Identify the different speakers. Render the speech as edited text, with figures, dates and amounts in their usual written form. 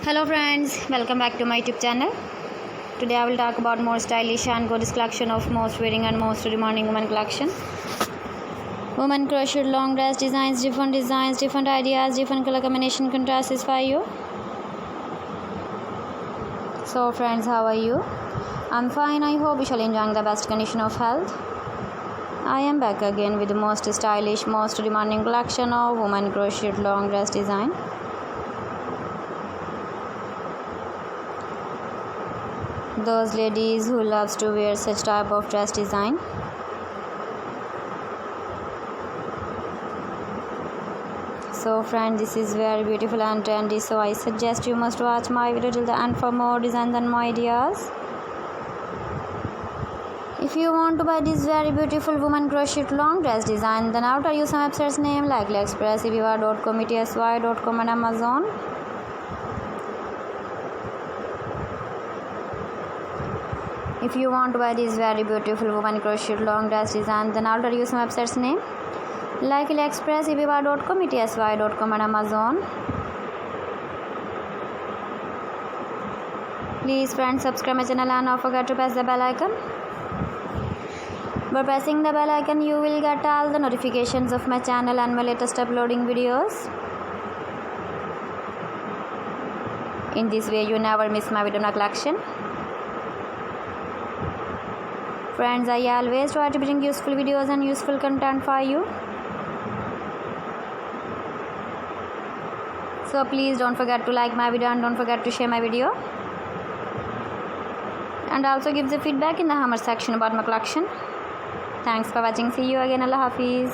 Speaker 1: Hello friends, welcome back to my YouTube channel. Today I will talk about more stylish and gorgeous collection of most wearing and most demanding women collection. Women crochet long dress designs, different ideas, different color combination can satisfy you. So friends, how are you? I'm fine. I hope you shall enjoying the best condition of health. I am back again with the most stylish, most demanding collection of women crochet long dress design. Those ladies who loves to wear such type of dress design. So friends, this is very beautiful and trendy, so I suggest you must watch my video till the end for more designs and more ideas. If you want to buy this very beautiful woman crochet long dress design, then outer use some websites name like AliExpress, ebiva.com, etsy.com and Amazon. If you want to buy this very beautiful woman crochet long dress design, then outer use some websites name like AliExpress, ebiva.com, etsy.com and Amazon. Please friends, subscribe my channel and don't forget to press the bell icon. By pressing the bell icon, you will get all the notifications of my channel and my latest uploading videos. In this way, you never miss my video collection. Friends, I always try to bring useful videos and useful content for you. So please don't forget to like my video and don't forget to share my video. And also give the feedback in the comment section about my collection. Thanks for watching. See you again. Allah Hafiz.